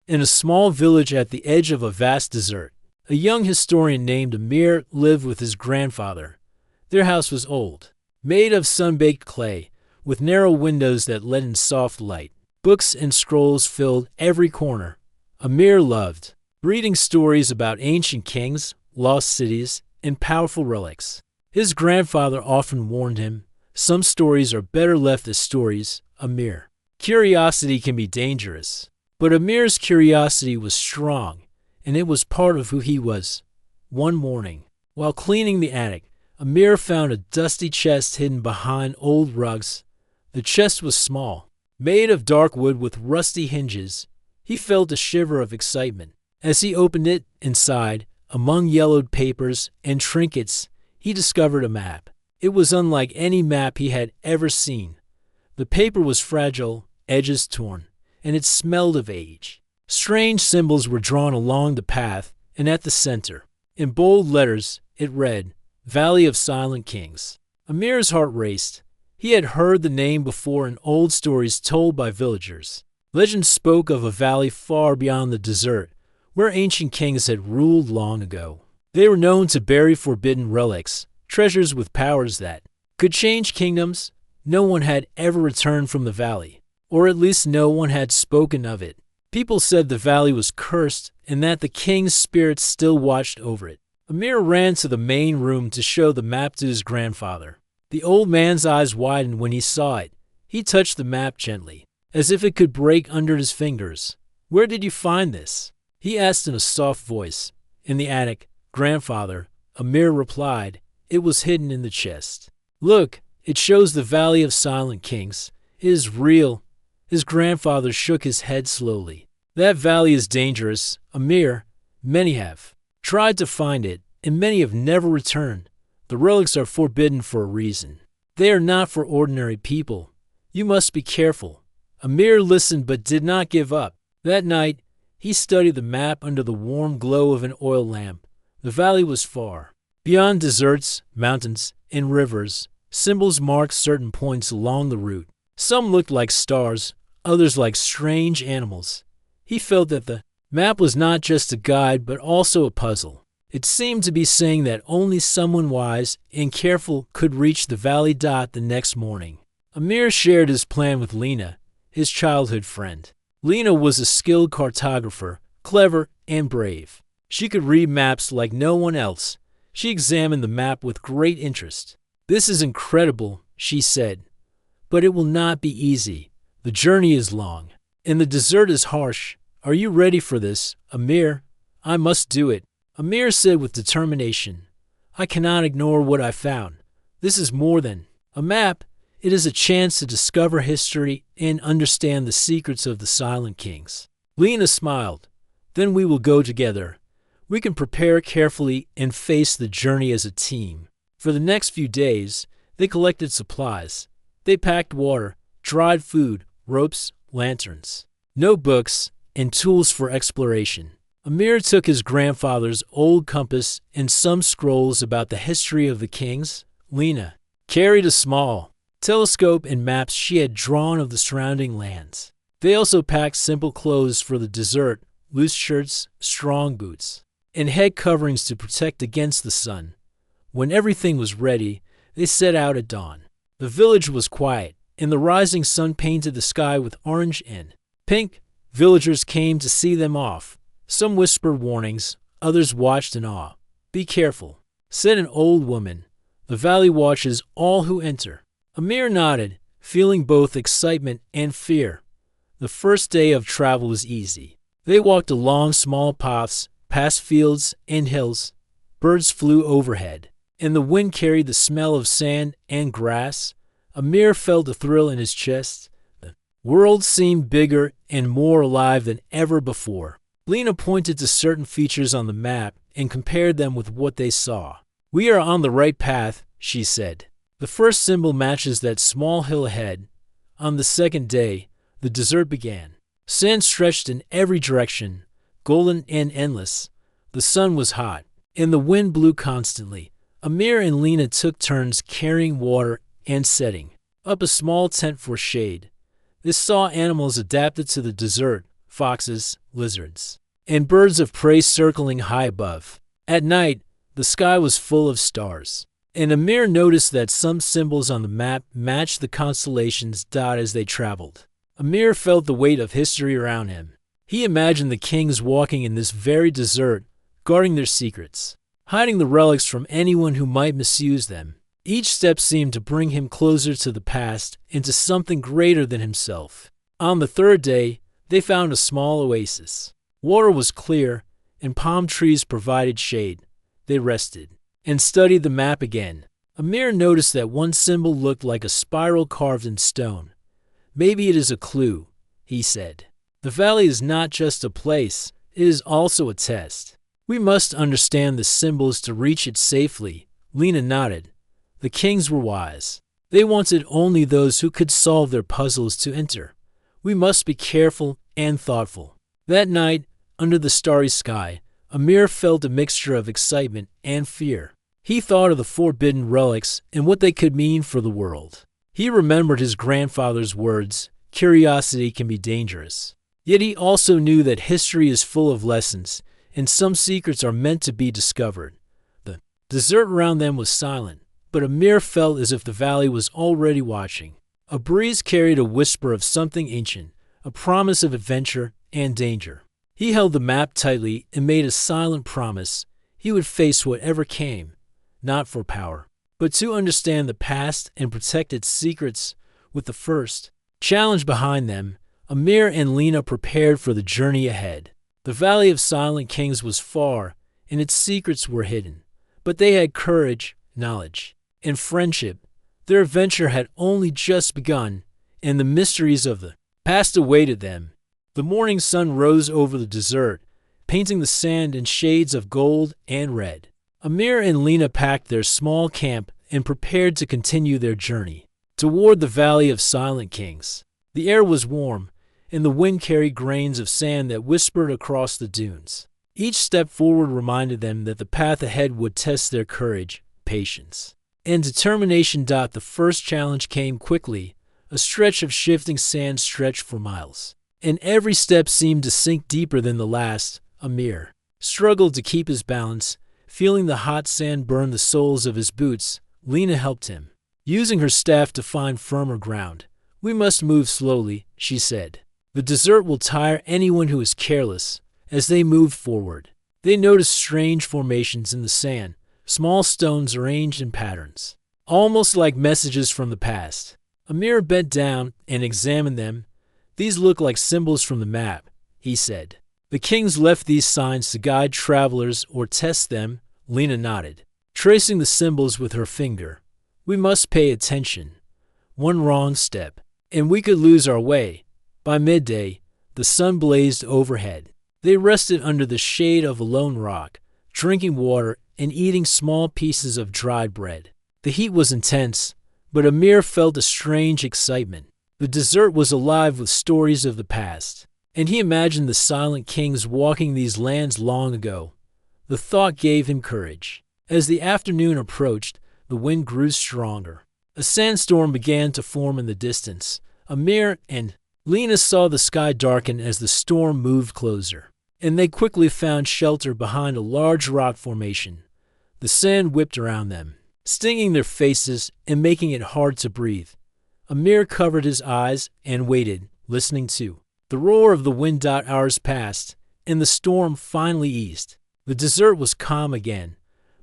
In a small village at the edge of a vast desert, a young historian named Amir lived with his grandfather. Their house was old, made of sun-baked clay, with narrow windows that let in soft light. Books and scrolls filled every corner. Amir loved reading stories about ancient kings, lost cities, and powerful relics. His grandfather often warned him, "Some stories are better left as stories, Amir. Curiosity can be dangerous." But Amir's curiosity was strong, and it was part of who he was. One morning, while cleaning the attic, Amir found a dusty chest hidden behind old rugs. The chest was small, made of dark wood with rusty hinges. He felt a shiver of excitement. As he opened it, inside, among yellowed papers and trinkets, he discovered a map. It was unlike any map he had ever seen. The paper was fragile, edges torn, and it smelled of age. Strange symbols were drawn along the path, and at the center, in bold letters, it read, "Valley of Silent Kings." Amir's heart raced. He had heard the name before in old stories told by villagers. Legend spoke of a valley far beyond the desert, where ancient kings had ruled long ago. They were known to bury forbidden relics, treasures with powers that could change kingdoms. No one had ever returned from the valley, or at least no one had spoken of it. People said the valley was cursed and that the king's spirit still watched over it. Amir ran to the main room to show the map to his grandfather. The old man's eyes widened when he saw it. He touched the map gently, as if it could break under his fingers. "Where did you find this?" he asked in a soft voice. "In the attic, grandfather," Amir replied. "It was hidden in the chest. Look, it shows the Valley of Silent Kings. It is real." His grandfather shook his head slowly. "That valley is dangerous, Amir. Many have tried to find it, and many have never returned. The relics are forbidden for a reason. They are not for ordinary people. You must be careful." Amir listened but did not give up. That night, he studied the map under the warm glow of an oil lamp. The valley was far. Beyond deserts, mountains, and rivers, symbols marked certain points along the route. Some looked like stars, others like strange animals. He felt that the map was not just a guide but also a puzzle. It seemed to be saying that only someone wise and careful could reach the valley dot the next morning. Amir shared his plan with Lena, his childhood friend. Lena was a skilled cartographer, clever and brave. She could read maps like no one else. She examined the map with great interest. "This is incredible," she said. "But it will not be easy. The journey is long, and the desert is harsh. Are you ready for this, Amir?" "I must do it," Amir said with determination. "I cannot ignore what I found. This is more than a map. It is a chance to discover history and understand the secrets of the Silent Kings." Lena smiled. "Then we will go together. We can prepare carefully and face the journey as a team." For the next few days, they collected supplies. They packed water, dried food, ropes, lanterns, notebooks, and tools for exploration. Amir took his grandfather's old compass and some scrolls about the history of the kings. Lena carried a small telescope and maps she had drawn of the surrounding lands. They also packed simple clothes for the desert, loose shirts, strong boots, and head coverings to protect against the sun. When everything was ready, they set out at dawn. The village was quiet, and the rising sun painted the sky with orange and pink. Villagers came to see them off. Some whispered warnings, others watched in awe. "Be careful," said an old woman. "The valley watches all who enter." Amir nodded, feeling both excitement and fear. The first day of travel was easy. They walked along small paths, past fields and hills. Birds flew overhead, and the wind carried the smell of sand and grass. Amir felt a thrill in his chest. The world seemed bigger and more alive than ever before. Lena pointed to certain features on the map and compared them with what they saw. "We are on the right path," she said. "The first symbol matches that small hill ahead." On the second day, the desert began. Sand stretched in every direction, golden and endless. The sun was hot, and the wind blew constantly. Amir and Lena took turns carrying water and setting up a small tent for shade. They saw animals adapted to the desert, foxes, lizards, and birds of prey circling high above. At night, the sky was full of stars, and Amir noticed that some symbols on the map matched the constellations dot as they traveled. Amir felt the weight of history around him. He imagined the kings walking in this very desert, guarding their secrets, hiding the relics from anyone who might misuse them. Each step seemed to bring him closer to the past and to something greater than himself. On the third day, they found a small oasis. Water was clear, and palm trees provided shade. They rested and studied the map again. Amir noticed that one symbol looked like a spiral carved in stone. "Maybe it is a clue," he said. "The valley is not just a place, it is also a test. We must understand the symbols to reach it safely." Lena nodded. The kings were wise. They wanted only those who could solve their puzzles to enter. We must be careful and thoughtful. That night, under the starry sky, Amir felt a mixture of excitement and fear. He thought of the forbidden relics and what they could mean for the world. He remembered his grandfather's words, "Curiosity can be dangerous." Yet he also knew that history is full of lessons, and some secrets are meant to be discovered. The desert around them was silent, but Amir felt as if the valley was already watching. A breeze carried a whisper of something ancient, a promise of adventure and danger. He held the map tightly and made a silent promise. He would face whatever came, not for power, but to understand the past and protect its secrets. With the first challenge behind them, Amir and Lena prepared for the journey ahead. The Valley of Silent Kings was far, and its secrets were hidden, but they had courage, knowledge, and friendship. Their adventure had only just begun, and the mysteries of the past awaited them. The morning sun rose over the desert, painting the sand in shades of gold and red. Amir and Lena packed their small camp and prepared to continue their journey toward the Valley of Silent Kings. The air was warm, and the wind carried grains of sand that whispered across the dunes. Each step forward reminded them that the path ahead would test their courage, patience, and determination. The first challenge came quickly. A stretch of shifting sand stretched for miles, and every step seemed to sink deeper than the last. Amir struggled to keep his balance, feeling the hot sand burn the soles of his boots. Lena helped him, using her staff to find firmer ground. "We must move slowly," she said. "The desert will tire anyone who is careless." As they moved forward, they noticed strange formations in the sand, small stones arranged in patterns, almost like messages from the past. Amir bent down and examined them. "These look like symbols from the map," he said. "The kings left these signs to guide travelers or test them." Lena nodded, tracing the symbols with her finger. "We must pay attention. One wrong step, and we could lose our way." By midday, the sun blazed overhead. They rested under the shade of a lone rock, drinking water and eating small pieces of dried bread. The heat was intense, but Amir felt a strange excitement. The desert was alive with stories of the past, and he imagined the silent kings walking these lands long ago. The thought gave him courage. As the afternoon approached, the wind grew stronger. A sandstorm began to form in the distance. Amir and Lena saw the sky darken as the storm moved closer, and they quickly found shelter behind a large rock formation. The sand whipped around them, stinging their faces and making it hard to breathe. Amir covered his eyes and waited, listening to the roar of the wind. Hours passed, and the storm finally eased. The desert was calm again,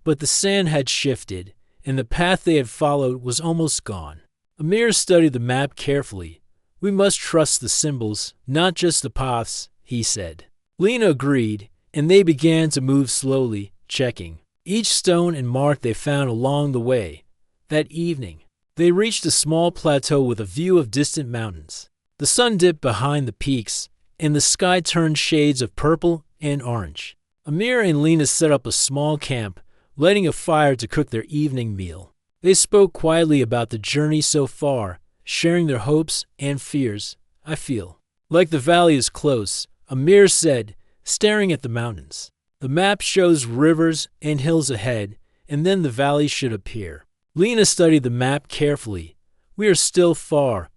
but the sand had shifted, and the path they had followed was almost gone. Amir studied the map carefully. "We must trust the symbols, not just the paths," he said. Lena agreed, and they began to move slowly, checking each stone and mark they found along the way. That evening, they reached a small plateau with a view of distant mountains. The sun dipped behind the peaks, and the sky turned shades of purple and orange. Amir and Lena set up a small camp, lighting a fire to cook their evening meal. They spoke quietly about the journey so far, sharing their hopes and fears. "I feel like the valley is close," Amir said, staring at the mountains. "The map shows rivers and hills ahead, and then the valley should appear." Lena studied the map carefully. "We are still far,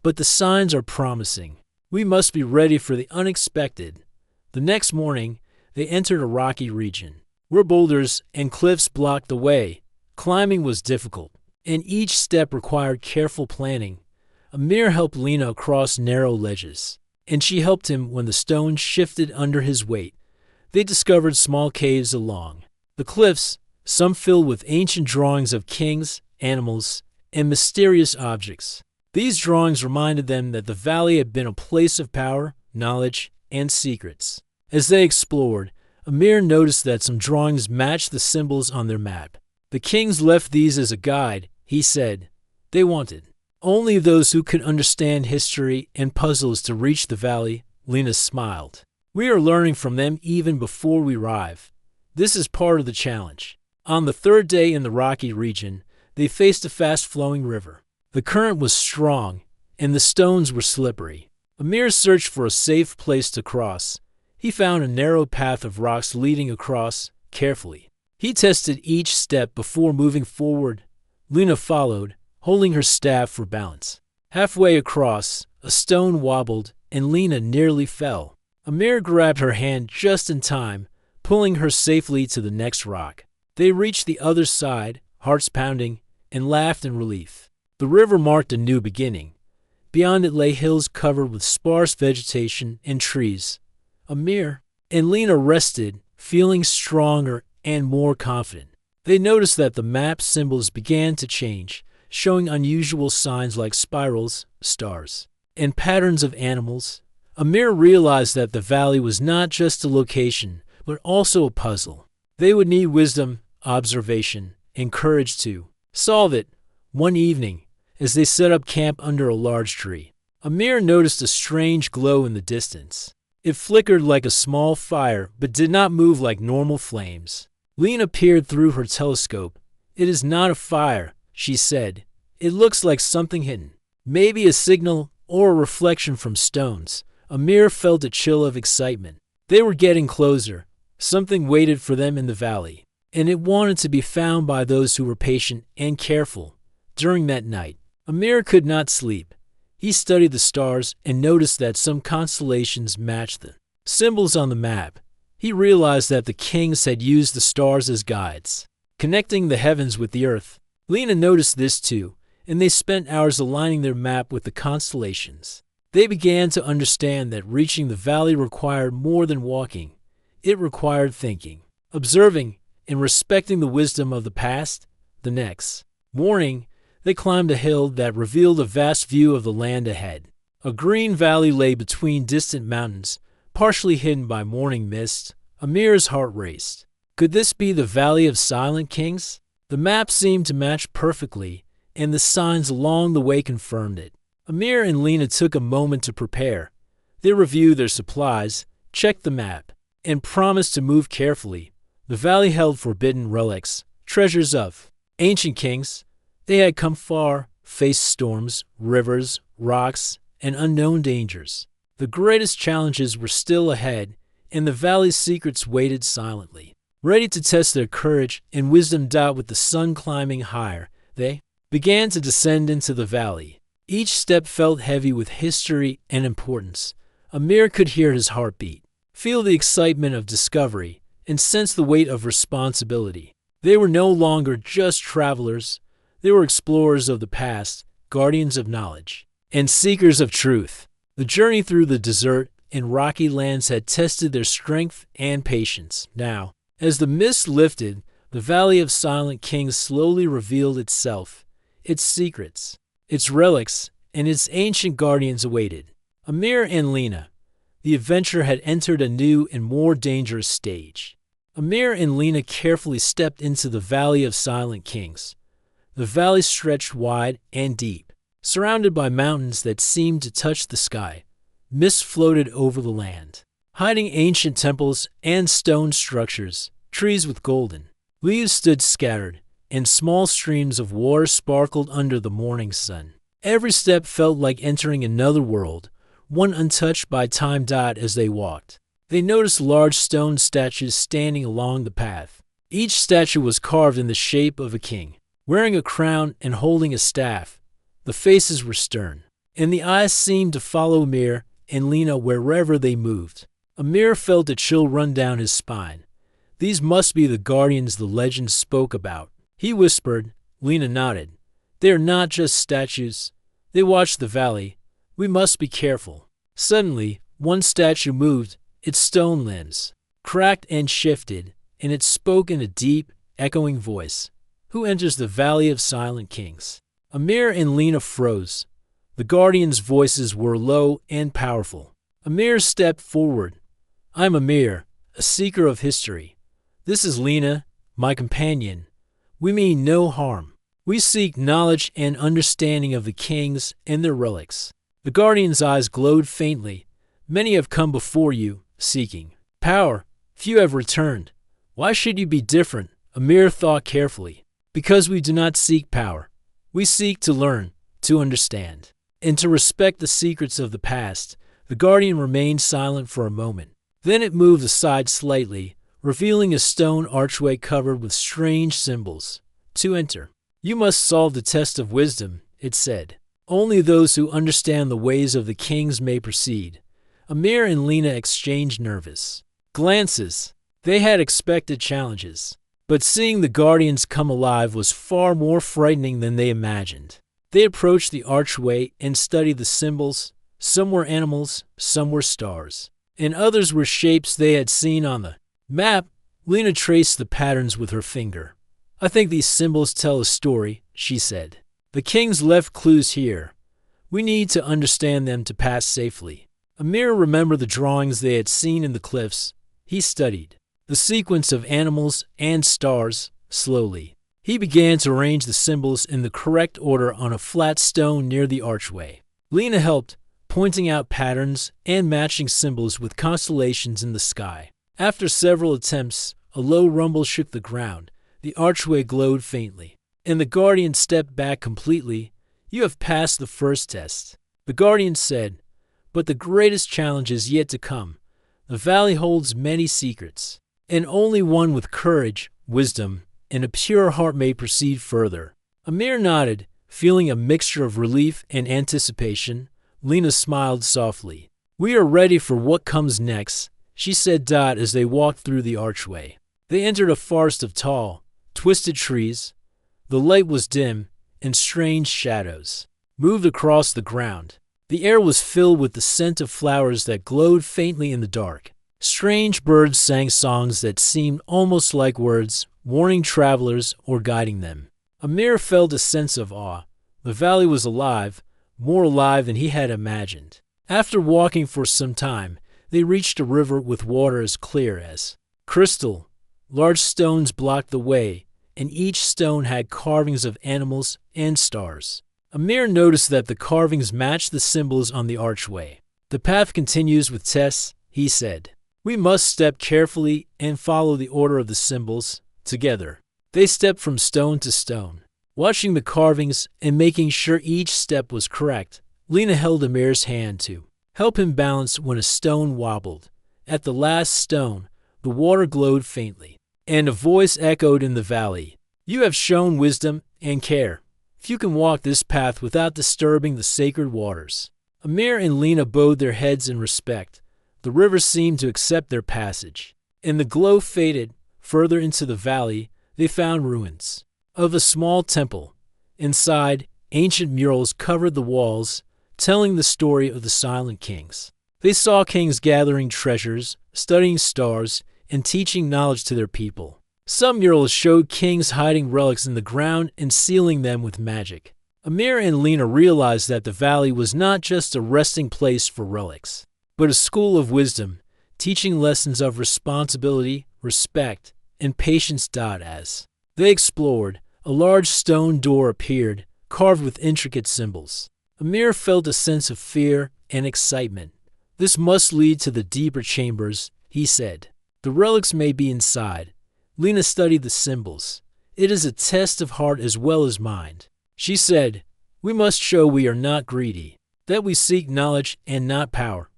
but the signs are promising. We must be ready for the unexpected. The next morning, they entered a rocky region, where boulders and cliffs blocked the way. Climbing was difficult, and each step required careful planning. Amir helped Lena across narrow ledges, and she helped him when the stones shifted under his weight. They discovered small caves along the cliffs, some filled with ancient drawings of kings, animals, and mysterious objects. These drawings reminded them that the valley had been a place of power, knowledge, and secrets. As they explored, Amir noticed that some drawings matched the symbols on their map. The kings left these as a guide, he said. They wanted only those who could understand history and puzzles to reach the valley. Lena smiled. We are learning from them even before we arrive. This is part of the challenge. On the third day in the rocky region, they faced a fast-flowing river. The current was strong, and the stones were slippery. Amir searched for a safe place to cross. He found a narrow path of rocks leading across, carefully. He tested each step before moving forward. Lena followed, holding her staff for balance. Halfway across, a stone wobbled, and Lena nearly fell. Amir grabbed her hand just in time, pulling her safely to the next rock. They reached the other side, hearts pounding, and laughed in relief. The river marked a new beginning. Beyond it lay hills covered with sparse vegetation and trees. Amir and Lena rested, feeling stronger and more confident. They noticed that the map symbols began to change, showing unusual signs like spirals, stars, and patterns of animals. Amir realized that the valley was not just a location, but also a puzzle. They would need wisdom, observation, and courage to solve it. One evening, as they set up camp under a large tree, Amir noticed a strange glow in the distance. It flickered like a small fire, but did not move like normal flames. Lena peered through her telescope. It is not a fire, she said. It looks like something hidden. Maybe a signal or a reflection from stones. Amir felt a chill of excitement. They were getting closer. Something waited for them in the valley, and it wanted to be found by those who were patient and careful. During that night, Amir could not sleep. He studied the stars and noticed that some constellations matched the symbols on the map. He realized that the kings had used the stars as guides, connecting the heavens with the earth. Lena noticed this too, and they spent hours aligning their map with the constellations. They began to understand that reaching the valley required more than walking. It required thinking, observing, and respecting the wisdom of the past. The next morning, they climbed a hill that revealed a vast view of the land ahead. A green valley lay between distant mountains, partially hidden by morning mist. Amir's heart raced. Could this be the Valley of Silent Kings? The map seemed to match perfectly, and the signs along the way confirmed it. Amir and Lena took a moment to prepare. They reviewed their supplies, checked the map, and promised to move carefully. The valley held forbidden relics, treasures of ancient kings. They had come far, faced storms, rivers, rocks, and unknown dangers. The greatest challenges were still ahead, and the valley's secrets waited silently, ready to test their courage and wisdom. With the sun climbing higher, they began to descend into the valley. Each step felt heavy with history and importance. Amir could hear his heartbeat, feel the excitement of discovery, and sense the weight of responsibility. They were no longer just travelers. They were explorers of the past, guardians of knowledge, and seekers of truth. The journey through the desert and rocky lands had tested their strength and patience. Now, as the mist lifted, the Valley of Silent Kings slowly revealed itself. Its secrets, its relics, and its ancient guardians awaited. Amir and Lena. The adventure had entered a new and more dangerous stage. Amir and Lena carefully stepped into the Valley of Silent Kings. The valley stretched wide and deep, surrounded by mountains that seemed to touch the sky. Mist floated over the land, hiding ancient temples and stone structures. Trees with golden leaves stood scattered, and small streams of water sparkled under the morning sun. Every step felt like entering another world, one untouched by time. As they walked, they noticed large stone statues standing along the path. Each statue was carved in the shape of a king, wearing a crown and holding a staff. The faces were stern, and the eyes seemed to follow Amir and Lena wherever they moved. Amir felt a chill run down his spine. These must be the guardians the legend spoke about. He whispered. Lena nodded. They are not just statues. They watch the valley. We must be careful. Suddenly, one statue moved, its stone limbs cracked and shifted, and it spoke in a deep, echoing voice. Who enters the Valley of Silent Kings? Amir and Lena froze. The guardians' voices were low and powerful. Amir stepped forward. I'm Amir, a seeker of history. This is Lena, my companion. We mean no harm. We seek knowledge and understanding of the kings and their relics. The guardian's eyes glowed faintly. Many have come before you, seeking power. Few have returned. Why should you be different? Amir thought carefully. Because we do not seek power. We seek to learn, to understand, and to respect the secrets of the past. The guardian remained silent for a moment. Then it moved aside slightly, revealing a stone archway covered with strange symbols. To enter. You must solve the test of wisdom, it said. Only those who understand the ways of the kings may proceed. Amir and Lena exchanged nervous glances. They had expected challenges, but seeing the guardians come alive was far more frightening than they imagined. They approached the archway and studied the symbols. Some were animals, some were stars, and others were shapes they had seen on the map. Lena traced the patterns with her finger. I think these symbols tell a story, she said. The kings left clues here. We need to understand them to pass safely. Amir remembered the drawings they had seen in the cliffs. He studied the sequence of animals and stars slowly. He began to arrange the symbols in the correct order on a flat stone near the archway. Lena helped, pointing out patterns and matching symbols with constellations in the sky. After several attempts, a low rumble shook the ground. The archway glowed faintly, and the guardian stepped back completely. You have passed the first test, the guardian said, but the greatest challenge is yet to come. The valley holds many secrets, and only one with courage, wisdom, and a pure heart may proceed further. Amir nodded, feeling a mixture of relief and anticipation. Lena smiled softly. We are ready for what comes next, she said as they walked through the archway. They entered a forest of tall, twisted trees. The light was dim, and strange shadows moved across the ground. The air was filled with the scent of flowers that glowed faintly in the dark. Strange birds sang songs that seemed almost like words, warning travelers or guiding them. Amir felt a sense of awe. The valley was alive, more alive than he had imagined. After walking for some time, they reached a river with water as clear as crystal. Large stones blocked the way, and each stone had carvings of animals and stars. Amir noticed that the carvings matched the symbols on the archway. The path continues with tests, he said. We must step carefully and follow the order of the symbols. Together, they stepped from stone to stone, watching the carvings and making sure each step was correct. Lena held Amir's hand to help him balance when a stone wobbled. At the last stone, the water glowed faintly, and a voice echoed in the valley. You have shown wisdom and care. Few can walk this path without disturbing the sacred waters. Amir and Lena bowed their heads in respect. The river seemed to accept their passage, and the glow faded. Further into the valley, they found ruins of a small temple. Inside, ancient murals covered the walls, telling the story of the silent kings. They saw kings gathering treasures, studying stars, and teaching knowledge to their people. Some murals showed kings hiding relics in the ground and sealing them with magic. Amir and Lena realized that the valley was not just a resting place for relics, but a school of wisdom, teaching lessons of responsibility, respect, and patience. As they explored, a large stone door appeared, carved with intricate symbols. Amir felt a sense of fear and excitement. This must lead to the deeper chambers, he said. The relics may be inside. Lena studied the symbols. It is a test of heart as well as mind. She said, we must show we are not greedy, that we seek knowledge and not power.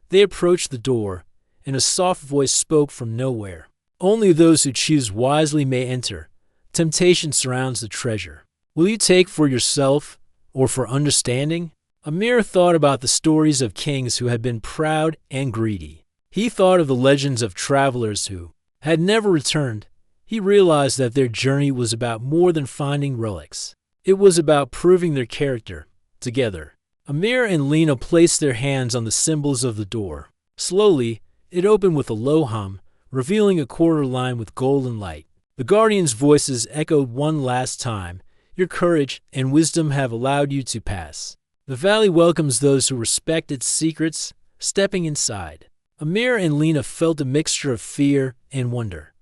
They approached the door, and a soft voice spoke from nowhere. Only those who choose wisely may enter. Temptation surrounds the treasure. Will you take for yourself or for understanding? Amir thought about the stories of kings who had been proud and greedy. He thought of the legends of travelers who had never returned. He realized that their journey was about more than finding relics. It was about proving their character. Together, Amir and Lena placed their hands on the symbols of the door. Slowly, it opened with a low hum, revealing a corridor lined with golden light. The guardians' voices echoed one last time. Your courage and wisdom have allowed you to pass. The valley welcomes those who respect its secrets. Stepping inside, Amir and Lena felt a mixture of fear and wonder.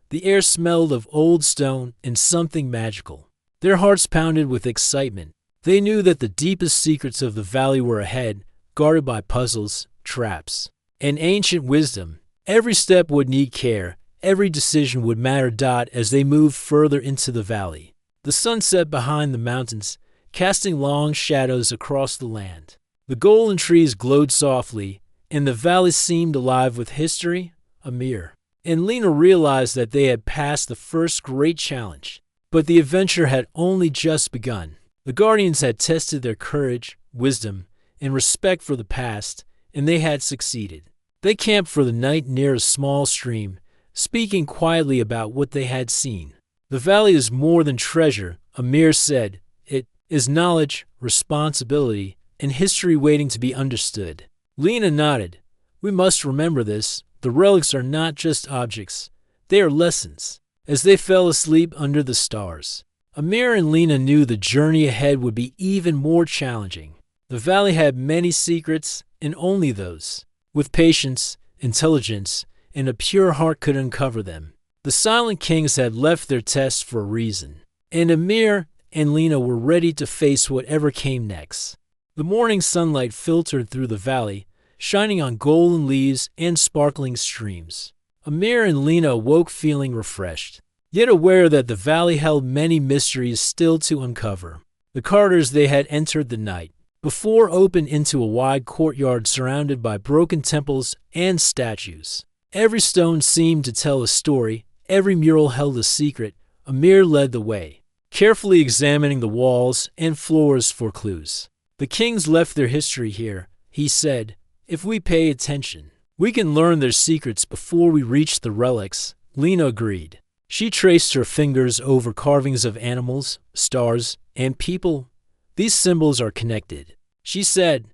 The air smelled of old stone and something magical. Their hearts pounded with excitement. They knew that the deepest secrets of the valley were ahead, guarded by puzzles, traps, and ancient wisdom. Every step would need care. Every decision would matter. As they moved further into the valley, the sun set behind the mountains, casting long shadows across the land. The golden trees glowed softly, and the valley seemed alive with history. Amir and Lena realized that they had passed the first great challenge, but the adventure had only just begun. The guardians had tested their courage, wisdom, and respect for the past, and they had succeeded. They camped for the night near a small stream, speaking quietly about what they had seen. The valley is more than treasure, Amir said. It is knowledge, responsibility, and history waiting to be understood. Lena nodded. We must remember this. The relics are not just objects. They are lessons. As they fell asleep under the stars, Amir and Lena knew the journey ahead would be even more challenging. The valley had many secrets, and only those with patience, intelligence, and a pure heart could uncover them. The silent kings had left their tests for a reason, and Amir and Lena were ready to face whatever came next. The morning sunlight filtered through the valley, shining on golden leaves and sparkling streams. Amir and Lena awoke feeling refreshed, yet aware that the valley held many mysteries still to uncover. The corridors they had entered the night before opened into a wide courtyard surrounded by broken temples and statues. Every stone seemed to tell a story, every mural held a secret. Amir led the way, carefully examining the walls and floors for clues. The kings left their history here, he said. If we pay attention, we can learn their secrets before we reach the relics. Lena agreed. She traced her fingers over carvings of animals, stars, and people. These symbols are connected, she said.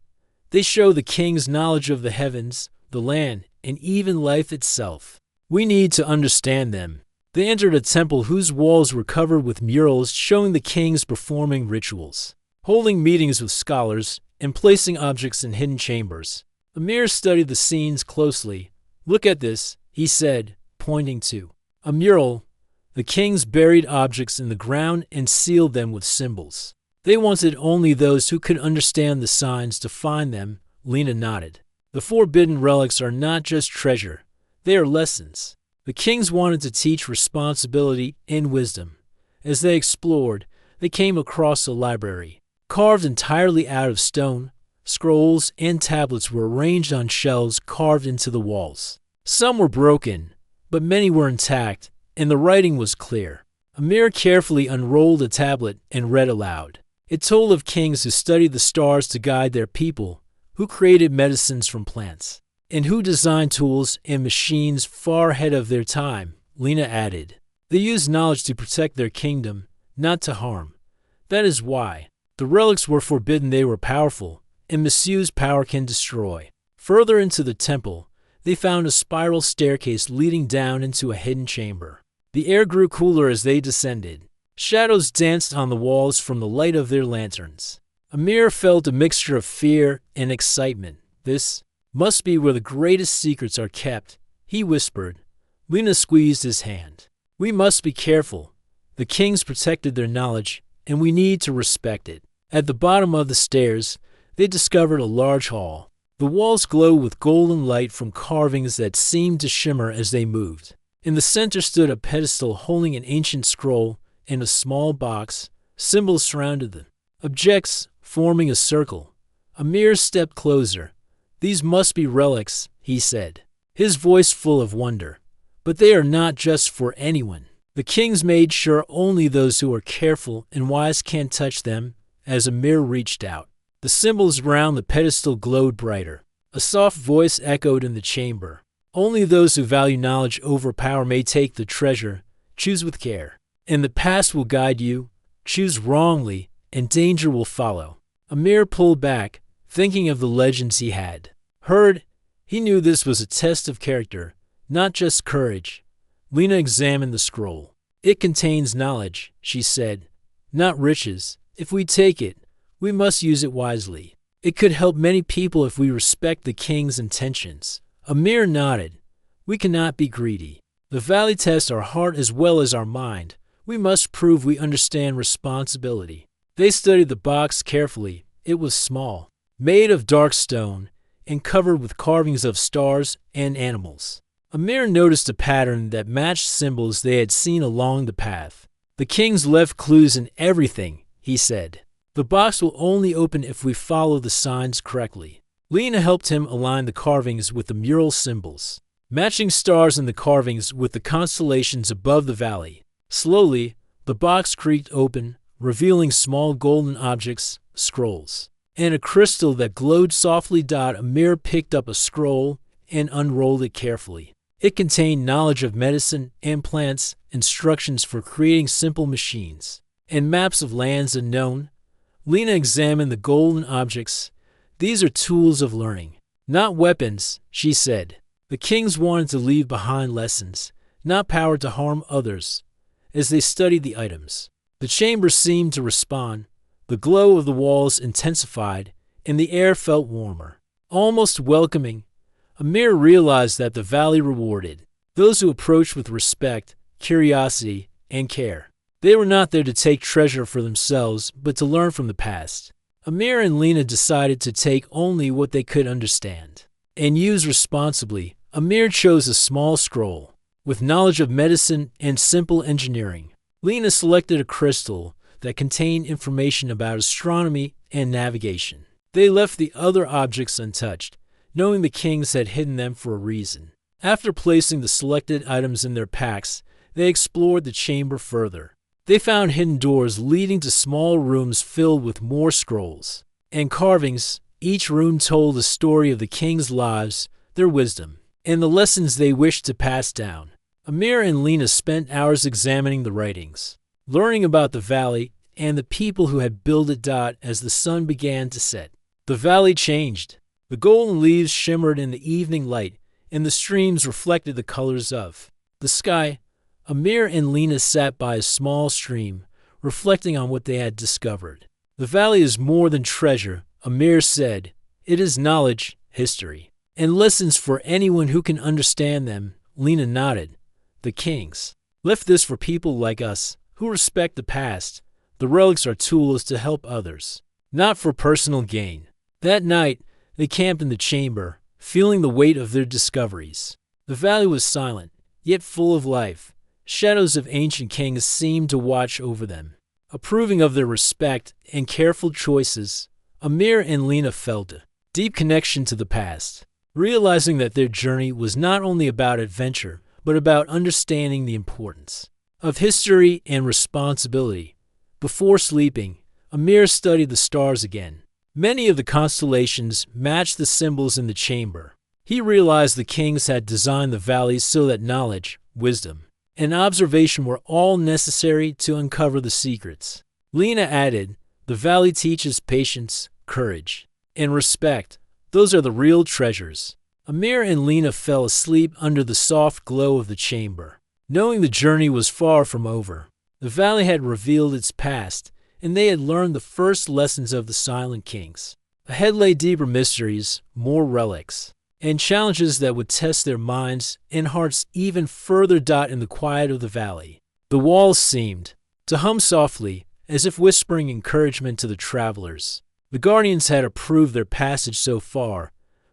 They show the king's knowledge of the heavens, the land, and even life itself. We need to understand them. They entered a temple whose walls were covered with murals showing the kings performing rituals, holding meetings with scholars, and placing objects in hidden chambers. Amir studied the scenes closely. Look at this, he said, pointing to a mural. The kings buried objects in the ground and sealed them with symbols. They wanted only those who could understand the signs to find them. Lena nodded. The forbidden relics are not just treasure. They are lessons. The kings wanted to teach responsibility and wisdom. As they explored, they came across a library, carved entirely out of stone. Scrolls and tablets were arranged on shelves carved into the walls. Some were broken, but many were intact, and the writing was clear. Amir carefully unrolled a tablet and read aloud. It told of kings who studied the stars to guide their people, who created medicines from plants, and who designed tools and machines far ahead of their time. Lena added, they used knowledge to protect their kingdom, not to harm. That is why the relics were forbidden. They were powerful, and misused power can destroy. Further into the temple, they found a spiral staircase leading down into a hidden chamber. The air grew cooler as they descended. Shadows danced on the walls from the light of their lanterns. Amir felt a mixture of fear and excitement. This must be where the greatest secrets are kept, he whispered. Lena squeezed his hand. We must be careful. The kings protected their knowledge, and we need to respect it. At the bottom of the stairs, they discovered a large hall. The walls glowed with golden light from carvings that seemed to shimmer as they moved. In the center stood a pedestal holding an ancient scroll and a small box. Symbols surrounded them, objects forming a circle. Amir stepped closer. These must be relics, he said, his voice full of wonder. But they are not just for anyone. The kings made sure only those who are careful and wise can't touch them. As Amir reached out, The symbols around the pedestal glowed brighter. A soft voice echoed in the chamber. Only those who value knowledge over power may take the treasure. Choose with care. And the past will guide you. Choose wrongly, and danger will follow. Amir pulled back, thinking of the legends he had heard. He knew this was a test of character, not just courage. Lena examined the scroll. It contains knowledge, she said, not riches. If we take it, we must use it wisely. It could help many people if we respect the king's intentions. Amir nodded. We cannot be greedy. The valley tests our heart as well as our mind. We must prove we understand responsibility. They studied the box carefully. It was small, made of dark stone, and covered with carvings of stars and animals. Amir noticed a pattern that matched symbols they had seen along the path. The kings left clues in everything, he said. The box will only open if we follow the signs correctly. Lena helped him align the carvings with the mural symbols, matching stars in the carvings with the constellations above the valley. Slowly, the box creaked open, revealing small golden objects, scrolls, and a crystal that glowed softly. Amir picked up a scroll and unrolled it carefully. It contained knowledge of medicine and plants, instructions for creating simple machines, and maps of lands unknown. Lena examined the golden objects. These are tools of learning, not weapons, she said. The kings wanted to leave behind lessons, not power to harm others. As they studied the items, the chamber seemed to respond. The glow of the walls intensified, and the air felt warmer, almost welcoming. Amir realized that the valley rewarded those who approached with respect, curiosity, and care. They were not there to take treasure for themselves, but to learn from the past. Amir and Lena decided to take only what they could understand and use responsibly. Amir chose a small scroll with knowledge of medicine and simple engineering. Lena selected a crystal that contained information about astronomy and navigation. They left the other objects untouched, knowing the kings had hidden them for a reason. After placing the selected items in their packs, they explored the chamber further. They found hidden doors leading to small rooms filled with more scrolls and carvings. Each room told a story of the kings' lives, their wisdom, and the lessons they wished to pass down. Amir and Lena spent hours examining the writings, learning about the valley and the people who had built it. As the sun began to set, the valley changed. The golden leaves shimmered in the evening light, and the streams reflected the colors of the sky. Amir and Lena sat by a small stream, reflecting on what they had discovered. The valley is more than treasure, Amir said. It is knowledge, history, and lessons for anyone who can understand them. Lena nodded. The kings left this for people like us, who respect the past. The relics are tools to help others, not for personal gain. That night, they camped in the chamber, feeling the weight of their discoveries. The valley was silent, yet full of life. Shadows of ancient kings seemed to watch over them, approving of their respect and careful choices. Amir and Lena felt a deep connection to the past, realizing that their journey was not only about adventure, but about understanding the importance of history and responsibility. Before sleeping, Amir studied the stars again. Many of the constellations matched the symbols in the chamber. He realized the kings had designed the valleys so that knowledge, wisdom, and observation were all necessary to uncover the secrets. Lena added, the valley teaches patience, courage, and respect. Those are the real treasures. Amir and Lena fell asleep under the soft glow of the chamber, knowing the journey was far from over. The valley had revealed its past, and they had learned the first lessons of the silent kings. Ahead lay deeper mysteries, more relics, and challenges that would test their minds and hearts even further. In the quiet of the valley, the walls seemed to hum softly, as if whispering encouragement to the travelers. The guardians had approved their passage so far,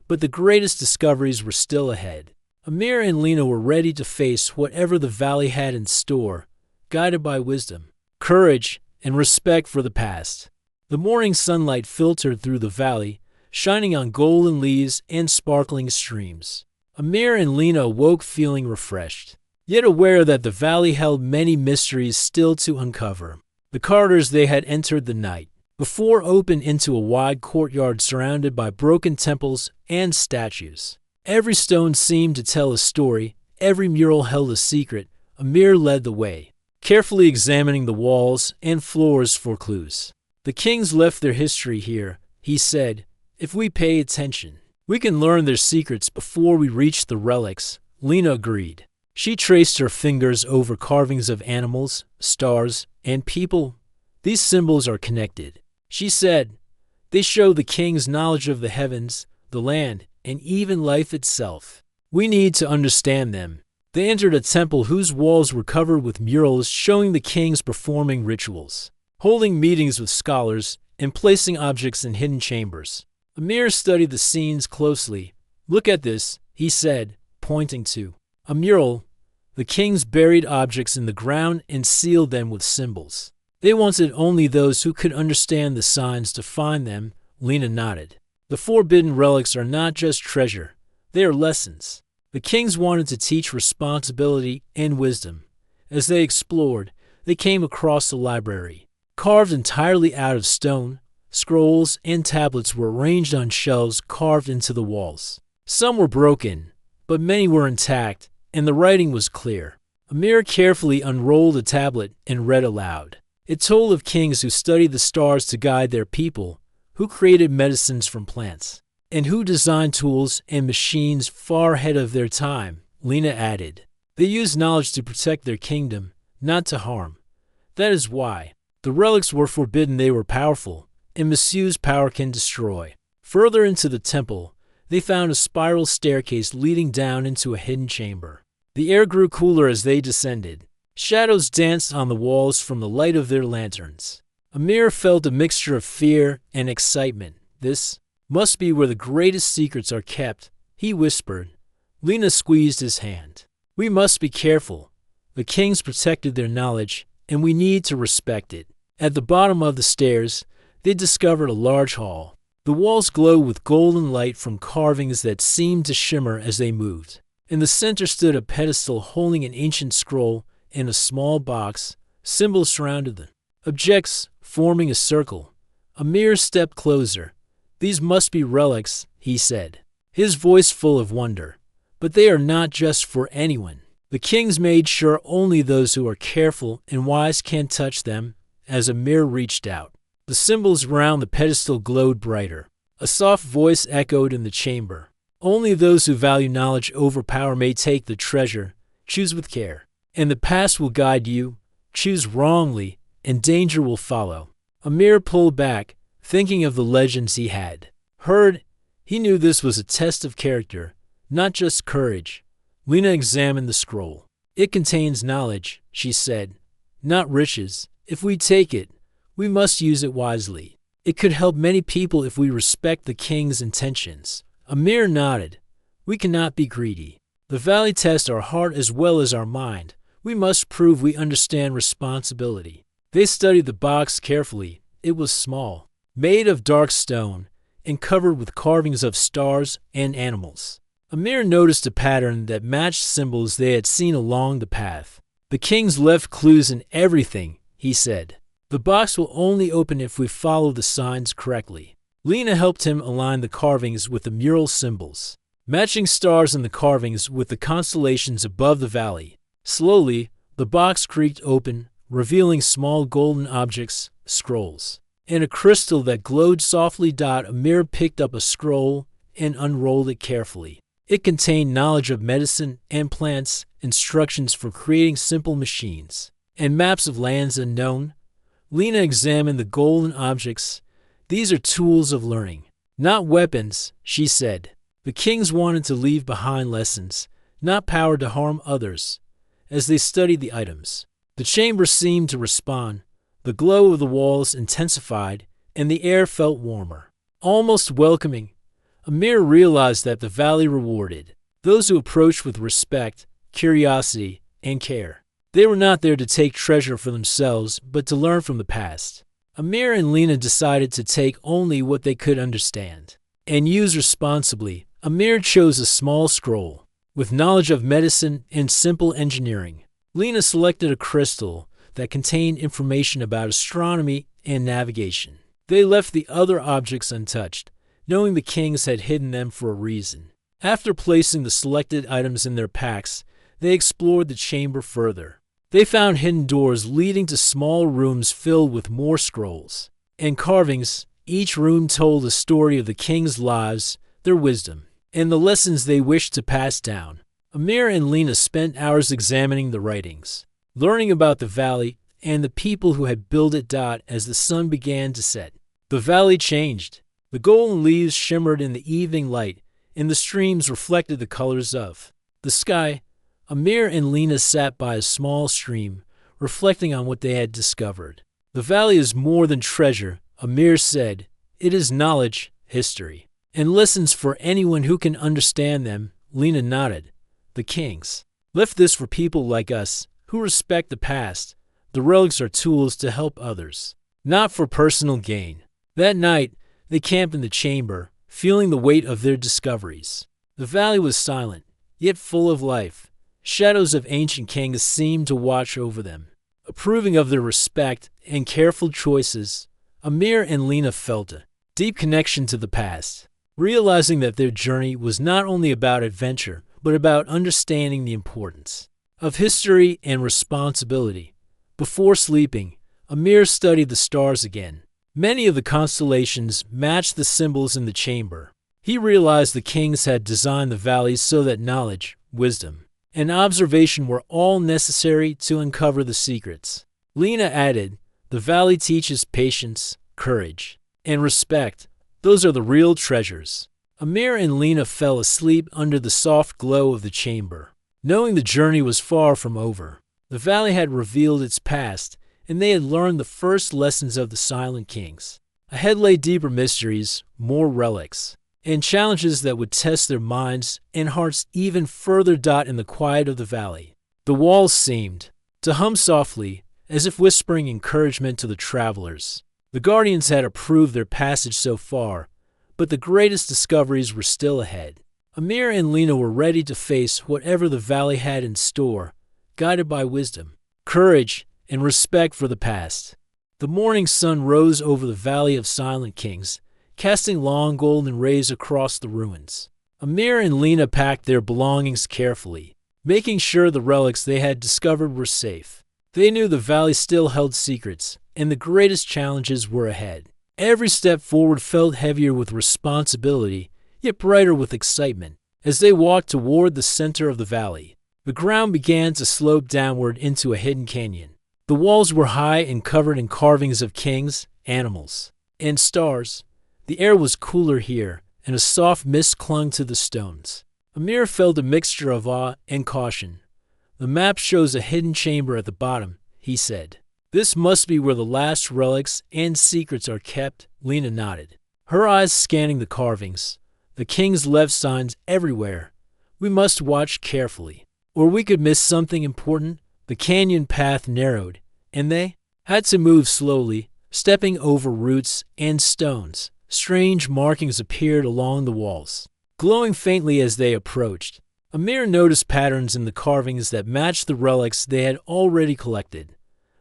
but the greatest discoveries were still ahead. Amir and Lena were ready to face whatever the valley had in store, guided by wisdom, courage, and respect for the past. The morning sunlight filtered through the valley, shining on golden leaves and sparkling streams. Amir and Lena awoke feeling refreshed, yet aware that the valley held many mysteries still to uncover. The corridors they had entered the night The floor opened into a wide courtyard surrounded by broken temples and statues. Every stone seemed to tell a story, every mural held a secret. Amir led the way, carefully examining the walls and floors for clues. The kings left their history here, he said. If we pay attention, we can learn their secrets before we reach the relics. Lena agreed. She traced her fingers over carvings of animals, stars, and people. These symbols are connected, she said. They show the king's knowledge of the heavens, the land, and even life itself. We need to understand them. They entered a temple whose walls were covered with murals showing the kings performing rituals, holding meetings with scholars, and placing objects in hidden chambers. Amir studied the scenes closely. Look at this, he said, pointing to a mural. The kings buried objects in the ground and sealed them with symbols. They wanted only those who could understand the signs to find them. Lena nodded. The forbidden relics are not just treasure, they are lessons. The kings wanted to teach responsibility and wisdom. As they explored, they came across a library. Carved entirely out of stone, scrolls and tablets were arranged on shelves carved into the walls. Some were broken, but many were intact, and the writing was clear. Amir carefully unrolled a tablet and read aloud. It told of kings who studied the stars to guide their people, who created medicines from plants, and who designed tools and machines far ahead of their time. Lena added. They used knowledge to protect their kingdom, not to harm. That is why the relics were forbidden. They were powerful, and misused power can destroy. Further into the temple, they found a spiral staircase leading down into a hidden chamber. The air grew cooler as they descended. Shadows danced on the walls from the light of their lanterns. Amir felt a mixture of fear and excitement. This must be where the greatest secrets are kept, he whispered. Lena squeezed his hand. We must be careful. The kings protected their knowledge, and we need to respect it. At the bottom of the stairs, they discovered a large hall. The walls glowed with golden light from carvings that seemed to shimmer as they moved. In the center stood a pedestal holding an ancient scroll and a small box. Symbols surrounded them, objects forming a circle. Amir stepped closer. These must be relics, he said, his voice full of wonder. But they are not just for anyone. The kings made sure only those who are careful and wise can touch them. As Amir reached out, the symbols around the pedestal glowed brighter. A soft voice echoed in the chamber. Only those who value knowledge over power may take the treasure. Choose with care, and the past will guide you. Choose wrongly, and danger will follow. Amir pulled back, thinking of the legends he had heard. He knew this was a test of character, not just courage. Lena examined the scroll. It contains knowledge, she said, not riches. If we take it, we must use it wisely. It could help many people if we respect the king's intentions. Amir nodded. We cannot be greedy. The valley tests our heart as well as our mind. We must prove we understand responsibility. They studied the box carefully. It was small, made of dark stone, and covered with carvings of stars and animals. Amir noticed a pattern that matched symbols they had seen along the path. The kings left clues in everything, he said. The box will only open if we follow the signs correctly. Lena helped him align the carvings with the mural symbols, matching stars in the carvings with the constellations above the valley. Slowly, the box creaked open, revealing small golden objects, scrolls, and a crystal that glowed softly. Amir picked up a scroll and unrolled it carefully. It contained knowledge of medicine and plants, instructions for creating simple machines, and maps of lands unknown. Lena examined the golden objects. These are tools of learning, not weapons, she said. The kings wanted to leave behind lessons, not power to harm others. As they studied the items, the chamber seemed to respond. The glow of the walls intensified, and the air felt warmer, almost welcoming. Amir realized that the valley rewarded those who approached with respect, curiosity, and care. They were not there to take treasure for themselves, but to learn from the past. Amir and Lena decided to take only what they could understand and use responsibly. Amir chose a small scroll with knowledge of medicine and simple engineering. Lena selected a crystal that contained information about astronomy and navigation. They left the other objects untouched, knowing the kings had hidden them for a reason. After placing the selected items in their packs, they explored the chamber further. They found hidden doors leading to small rooms filled with more scrolls and carvings. Each room told a story of the kings' lives, their wisdom, and the lessons they wished to pass down. Amir and Lena spent hours examining the writings, learning about the valley and the people who had built it. As the sun began to set, the valley changed. The golden leaves shimmered in the evening light, and the streams reflected the colors of the sky. Amir and Lena sat by a small stream, reflecting on what they had discovered. The valley is more than treasure, Amir said. It is knowledge, history, and lessons for anyone who can understand them. Lena nodded. The kings left this for people like us, who respect the past. The relics are tools to help others, not for personal gain. That night, they camped in the chamber, feeling the weight of their discoveries. The valley was silent, yet full of life. Shadows of ancient kings seemed to watch over them, approving of their respect and careful choices. Amir and Lena felt a deep connection to the past, realizing that their journey was not only about adventure, but about understanding the importance of history and responsibility. Before sleeping, Amir studied the stars again. Many of the constellations matched the symbols in the chamber. He realized the kings had designed the valleys so that knowledge, wisdom, and observation were all necessary to uncover the secrets. Lena added, the valley teaches patience, courage, and respect. Those are the real treasures. Amir and Lena fell asleep under the soft glow of the chamber, knowing the journey was far from over. The valley had revealed its past, and they had learned the first lessons of the silent kings. Ahead lay deeper mysteries, more relics, and challenges that would test their minds and hearts even further. In the quiet of the valley, the walls seemed to hum softly, as if whispering encouragement to the travelers. The guardians had approved their passage so far, but the greatest discoveries were still ahead. Amir and Lena were ready to face whatever the valley had in store, guided by wisdom, courage, and respect for the past. The morning sun rose over the Valley of Silent Kings, casting long golden rays across the ruins. Amir and Lena packed their belongings carefully, making sure the relics they had discovered were safe. They knew the valley still held secrets, and the greatest challenges were ahead. Every step forward felt heavier with responsibility, yet brighter with excitement. As they walked toward the center of the valley, the ground began to slope downward into a hidden canyon. The walls were high and covered in carvings of kings, animals, and stars. The air was cooler here, and a soft mist clung to the stones. Amir felt a mixture of awe and caution. The map shows a hidden chamber at the bottom, he said. This must be where the last relics and secrets are kept. Lena nodded, her eyes scanning the carvings. The kings left signs everywhere. We must watch carefully, or we could miss something important. The canyon path narrowed, and they had to move slowly, stepping over roots and stones. Strange markings appeared along the walls, glowing faintly as they approached. Amir noticed patterns in the carvings that matched the relics they had already collected.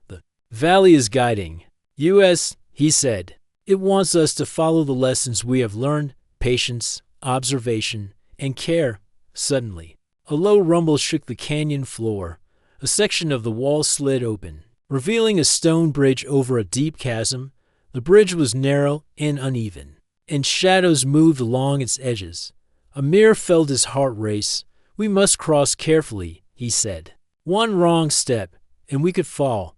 The valley is guiding us, he said. It wants us to follow the lessons we have learned: patience, observation, and care. Suddenly, a low rumble shook the canyon floor. A section of the wall slid open, revealing a stone bridge over a deep chasm. The bridge was narrow and uneven, and shadows moved along its edges. Amir felt his heart race. We must cross carefully, he said. One wrong step, and we could fall.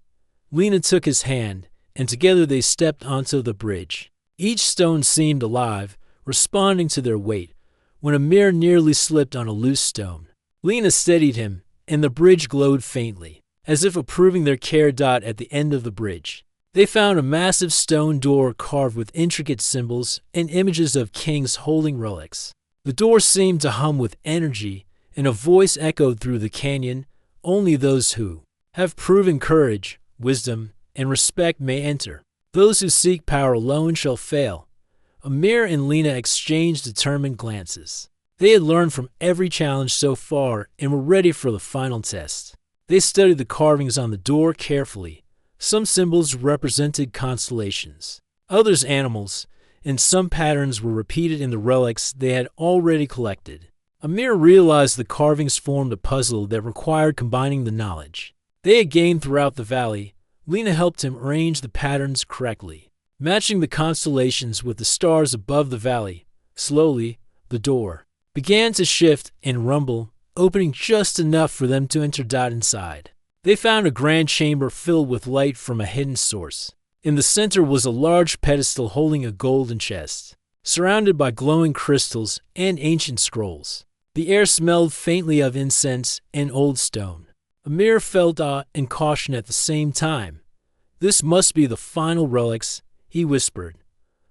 Lena took his hand, and together they stepped onto the bridge. Each stone seemed alive, responding to their weight. When Amir nearly slipped on a loose stone, Lena steadied him, and the bridge glowed faintly, as if approving their care. At the end of the bridge, they found a massive stone door carved with intricate symbols and images of kings holding relics. The door seemed to hum with energy, and a voice echoed through the canyon. Only those who have proven courage, wisdom, and respect may enter. Those who seek power alone shall fail. Amir and Lena exchanged determined glances. They had learned from every challenge so far and were ready for the final test. They studied the carvings on the door carefully. Some symbols represented constellations, others animals, and some patterns were repeated in the relics they had already collected. Amir realized the carvings formed a puzzle that required combining the knowledge they had gained throughout the valley. Lena helped him arrange the patterns correctly, matching the constellations with the stars above the valley. Slowly, the door began to shift and rumble, opening just enough for them to enter. Inside, they found a grand chamber filled with light from a hidden source. In the center was a large pedestal holding a golden chest, surrounded by glowing crystals and ancient scrolls. The air smelled faintly of incense and old stone. Amir felt awe and caution at the same time. "This must be the final relics," he whispered.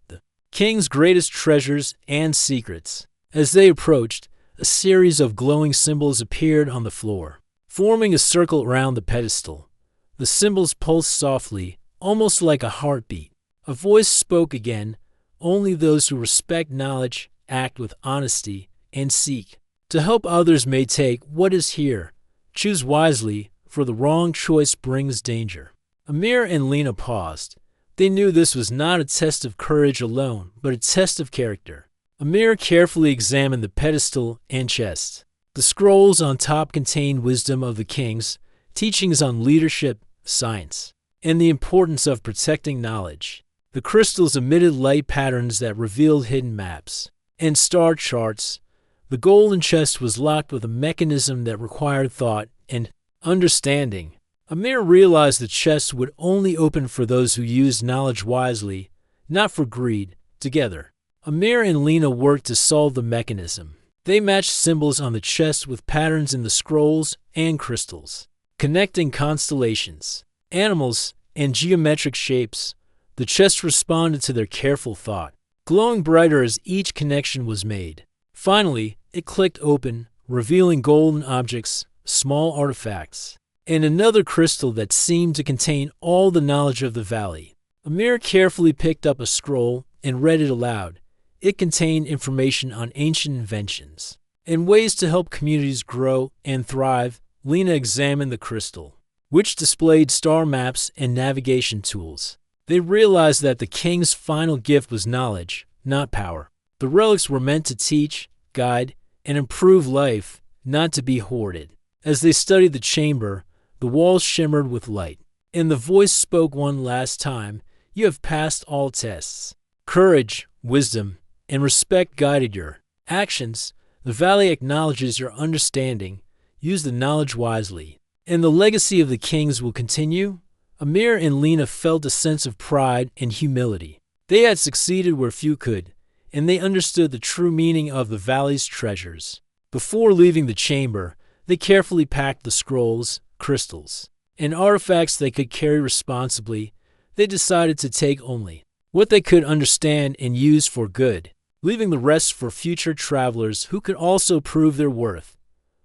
"The king's greatest treasures and secrets." As they approached, a series of glowing symbols appeared on the floor, forming a circle around the pedestal. The symbols pulsed softly, almost like a heartbeat. A voice spoke again, "Only those who respect knowledge, act with honesty, and seek to help others may take what is here. Choose wisely, for the wrong choice brings danger." Amir and Lena paused. They knew this was not a test of courage alone, but a test of character. Amir carefully examined the pedestal and chest. The scrolls on top contained wisdom of the kings, teachings on leadership, science, and the importance of protecting knowledge. The crystals emitted light patterns that revealed hidden maps and star charts. The golden chest was locked with a mechanism that required thought and understanding. Amir realized the chest would only open for those who used knowledge wisely, not for greed. Together, Amir and Lena worked to solve the mechanism. They matched symbols on the chest with patterns in the scrolls and crystals, connecting constellations, animals, and geometric shapes. The chest responded to their careful thought, glowing brighter as each connection was made. Finally, it clicked open, revealing golden objects, small artifacts, and another crystal that seemed to contain all the knowledge of the valley. Amir carefully picked up a scroll and read it aloud. It contained information on ancient inventions and ways to help communities grow and thrive. Lena examined the crystal, which displayed star maps and navigation tools. They realized that the king's final gift was knowledge, not power. The relics were meant to teach, guide, and improve life, not to be hoarded. As they studied the chamber, the walls shimmered with light, and the voice spoke one last time. "You have passed all tests. Courage, wisdom, and respect guided your actions. The valley acknowledges your understanding. Use the knowledge wisely, and the legacy of the kings will continue." Amir and Lena felt a sense of pride and humility. They had succeeded where few could, and they understood the true meaning of the valley's treasures. Before leaving the chamber, they carefully packed the scrolls, crystals, and artifacts they could carry responsibly. They decided to take only what they could understand and use for good, leaving the rest for future travelers who could also prove their worth.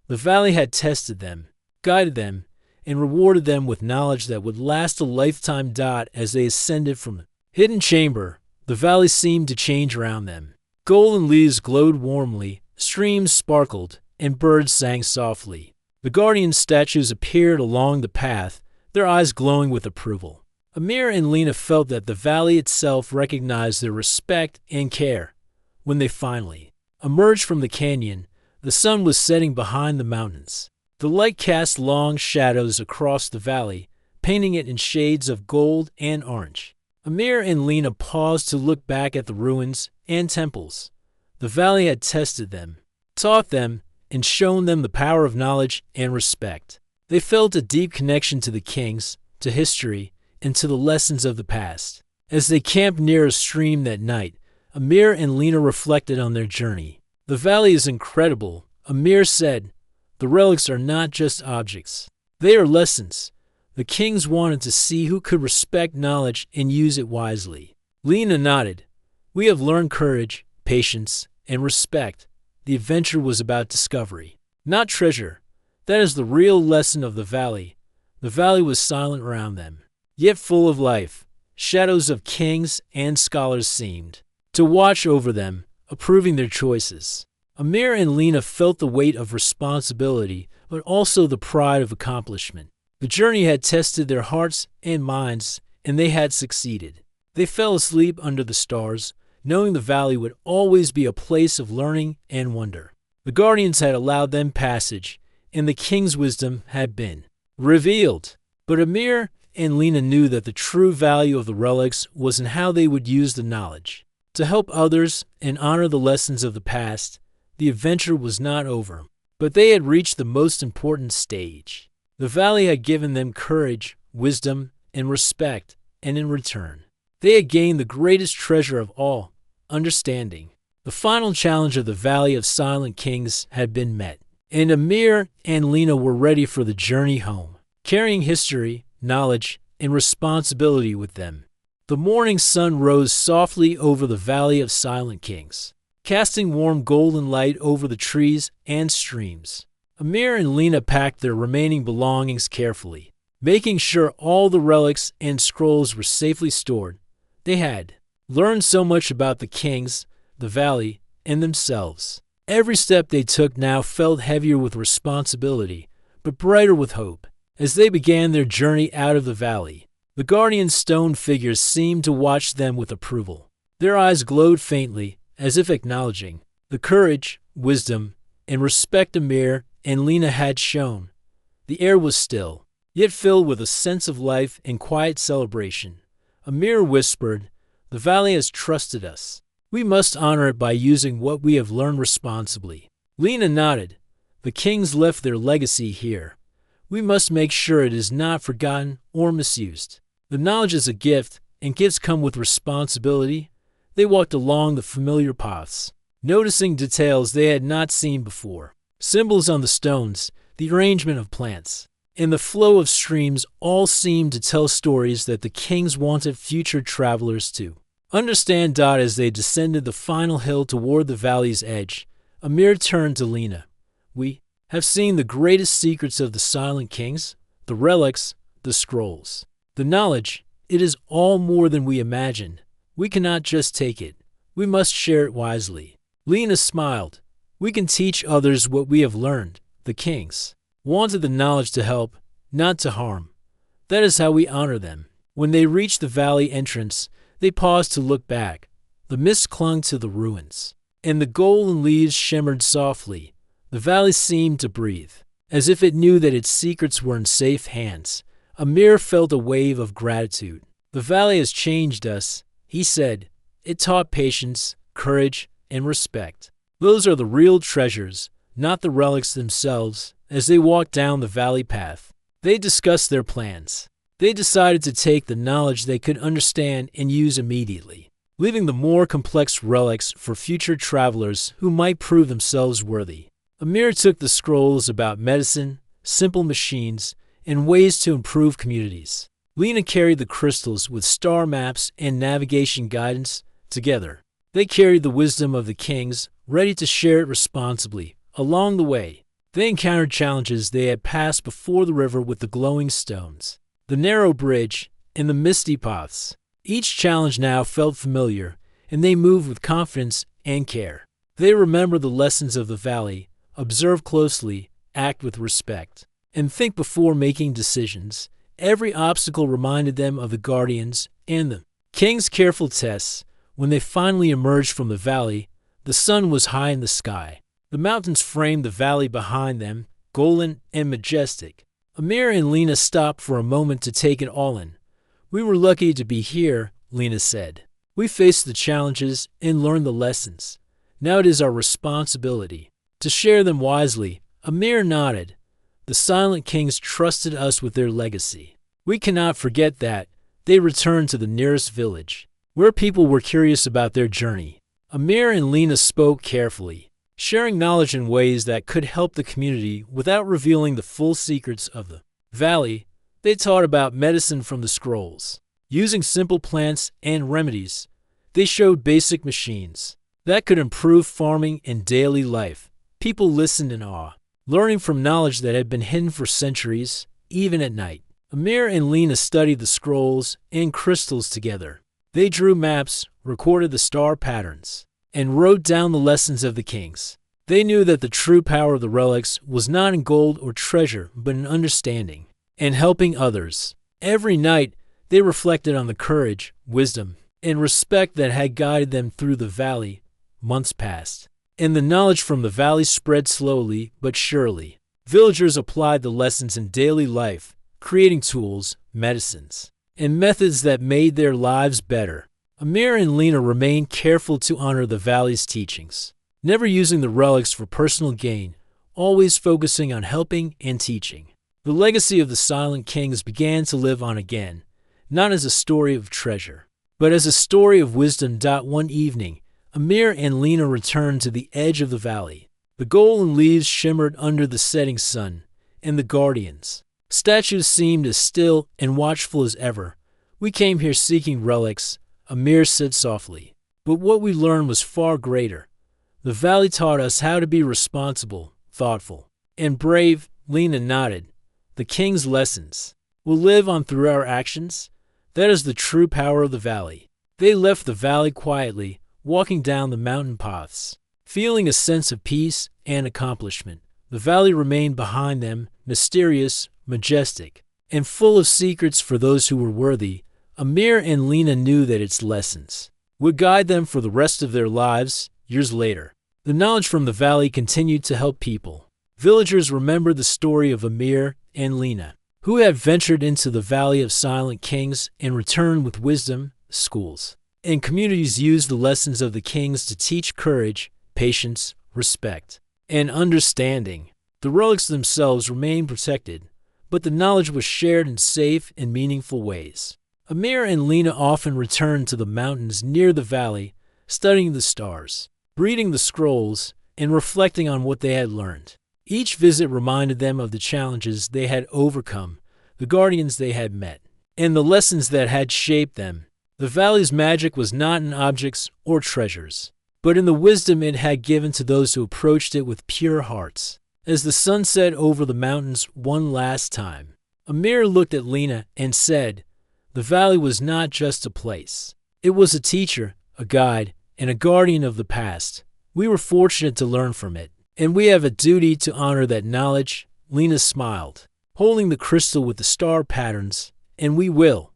The valley had tested them, guided them, and rewarded them with knowledge that would last a lifetime. As they ascended from the hidden chamber, the valley seemed to change around them. Golden leaves glowed warmly, streams sparkled, and birds sang softly. The guardian statues appeared along the path, their eyes glowing with approval. Amir and Lena felt that the valley itself recognized their respect and care. When they finally emerged from the canyon, the sun was setting behind the mountains. The light cast long shadows across the valley, painting it in shades of gold and orange. Amir and Lena paused to look back at the ruins and temples. The valley had tested them, taught them, and shown them the power of knowledge and respect. They felt a deep connection to the kings, to history, and to the lessons of the past. As they camped near a stream that night, Amir and Lena reflected on their journey. "The valley is incredible," Amir said. "The relics are not just objects. They are lessons." The kings wanted to see who could respect knowledge and use it wisely. Lena nodded. "We have learned courage, patience, and respect." The adventure was about discovery, not treasure. That is the real lesson of the valley. The valley was silent around them, yet full of life. Shadows of kings and scholars seemed to watch over them, approving their choices. Amir and Lena felt the weight of responsibility, but also the pride of accomplishment. The journey had tested their hearts and minds, and they had succeeded. They fell asleep under the stars, knowing the valley would always be a place of learning and wonder. The guardians had allowed them passage, and the king's wisdom had been revealed. But Amir and Lena knew that the true value of the relics was in how they would use the knowledge. To help others and honor the lessons of the past, the adventure was not over. But they had reached the most important stage. The valley had given them courage, wisdom, and respect, and in return, they had gained the greatest treasure of all, understanding. The final challenge of the Valley of Silent Kings had been met, and Amir and Lena were ready for the journey home, carrying history, knowledge, and responsibility with them. The morning sun rose softly over the Valley of Silent Kings, casting warm golden light over the trees and streams. Amir and Lena packed their remaining belongings carefully, making sure all the relics and scrolls were safely stored. They had learned so much about the kings, the valley, and themselves. Every step they took now felt heavier with responsibility, but brighter with hope. As they began their journey out of the valley, the guardian stone figures seemed to watch them with approval. Their eyes glowed faintly, as if acknowledging the courage, wisdom, and respect Amir and Lena had shown. The air was still, yet filled with a sense of life and quiet celebration. Amir whispered, "The valley has trusted us. We must honor it by using what we have learned responsibly." Lena nodded. "The kings left their legacy here. We must make sure it is not forgotten or misused. The knowledge is a gift, and gifts come with responsibility." They walked along the familiar paths, noticing details they had not seen before. Symbols on the stones, the arrangement of plants, and the flow of streams all seemed to tell stories that the kings wanted future travelers to understand. As they descended the final hill toward the valley's edge, Amir turned to Lena. "We have seen the greatest secrets of the Silent Kings, the relics, the scrolls. The knowledge, it is all more than we imagined. We cannot just take it. We must share it wisely." Lena smiled. "We can teach others what we have learned. The kings wanted the knowledge to help, not to harm. That is how we honor them." When they reached the valley entrance, they paused to look back. The mist clung to the ruins, and the golden leaves shimmered softly. The valley seemed to breathe, as if it knew that its secrets were in safe hands. Amir felt a wave of gratitude. "The valley has changed us," he said. "It taught patience, courage, and respect. Those are the real treasures, not the relics themselves." As they walked down the valley path, they discussed their plans. They decided to take the knowledge they could understand and use immediately, leaving the more complex relics for future travelers who might prove themselves worthy. Amir took the scrolls about medicine, simple machines, and ways to improve communities. Lena carried the crystals with star maps and navigation guidance. Together, they carried the wisdom of the kings, ready to share it responsibly. Along the way, they encountered challenges they had passed before: the river with the glowing stones, the narrow bridge, and the misty paths. Each challenge now felt familiar, and they moved with confidence and care. They remembered the lessons of the valley: observe closely, act with respect, and think before making decisions. Every obstacle reminded them of the guardians and the king's careful tests. When they finally emerged from the valley, the sun was high in the sky. The mountains framed the valley behind them, golden and majestic. Amir and Lena stopped for a moment to take it all in. "We were lucky to be here," Lena said. "We faced the challenges and learned the lessons. Now it is our responsibility to share them wisely." Amir nodded. "The Silent Kings trusted us with their legacy. We cannot forget that." They returned to the nearest village, where people were curious about their journey. Amir and Lena spoke carefully, sharing knowledge in ways that could help the community without revealing the full secrets of the valley. They taught about medicine from the scrolls, using simple plants and remedies. They showed basic machines that could improve farming and daily life. People listened in awe, learning from knowledge that had been hidden for centuries, even at night. Amir and Lena studied the scrolls and crystals together. They drew maps, recorded the star patterns, and wrote down the lessons of the kings. They knew that the true power of the relics was not in gold or treasure, but in understanding and helping others. Every night, they reflected on the courage, wisdom, and respect that had guided them through the valley. Months passed, and the knowledge from the valley spread slowly but surely. Villagers applied the lessons in daily life, creating tools, medicines, and methods that made their lives better. Amir and Lena remained careful to honor the valley's teachings, never using the relics for personal gain, always focusing on helping and teaching. The legacy of the Silent Kings began to live on again, not as a story of treasure, but as a story of wisdom. One evening, Amir and Lena returned to the edge of the valley. The golden leaves shimmered under the setting sun, and the guardians' statues seemed as still and watchful as ever. "We came here seeking relics," Amir said softly. "But what we learned was far greater. The valley taught us how to be responsible, thoughtful, and brave." Lena nodded. "The king's lessons will live on through our actions. That is the true power of the valley." They left the valley quietly, walking down the mountain paths, feeling a sense of peace and accomplishment. The valley remained behind them, mysterious, majestic, and full of secrets for those who were worthy. Amir and Lena knew that its lessons would guide them for the rest of their lives. Years later, the knowledge from the valley continued to help people. Villagers remembered the story of Amir and Lena, who had ventured into the Valley of Silent Kings and returned with wisdom. Schools and communities used the lessons of the kings to teach courage, patience, respect, and understanding. The relics themselves remained protected, but the knowledge was shared in safe and meaningful ways. Amir and Lena often returned to the mountains near the valley, studying the stars, reading the scrolls, and reflecting on what they had learned. Each visit reminded them of the challenges they had overcome, the guardians they had met, and the lessons that had shaped them. The valley's magic was not in objects or treasures, but in the wisdom it had given to those who approached it with pure hearts. As the sun set over the mountains one last time, Amir looked at Lena and said, "The valley was not just a place. It was a teacher, a guide, and a guardian of the past. We were fortunate to learn from it, and we have a duty to honor that knowledge." Lena smiled, holding the crystal with the star patterns. "And we will.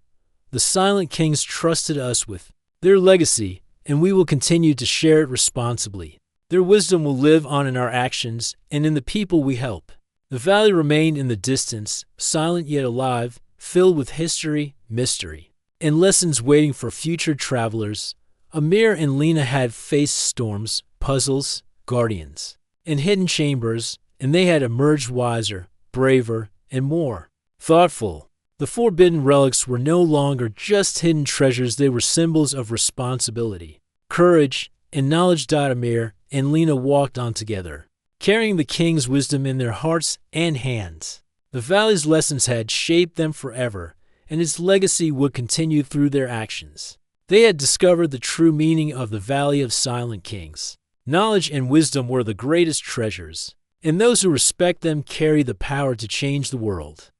The Silent Kings trusted us with their legacy, and we will continue to share it responsibly. Their wisdom will live on in our actions and in the people we help." The valley remained in the distance, silent yet alive, filled with history, mystery, and lessons waiting for future travelers. Amir and Lena had faced storms, puzzles, guardians, and hidden chambers, and they had emerged wiser, braver, and more thoughtful. The forbidden relics were no longer just hidden treasures, they were symbols of responsibility, courage, and knowledge. Amir and Lena walked on together, carrying the king's wisdom in their hearts and hands. The valley's lessons had shaped them forever, and its legacy would continue through their actions. They had discovered the true meaning of the Valley of Silent Kings. Knowledge and wisdom were the greatest treasures, and those who respect them carry the power to change the world.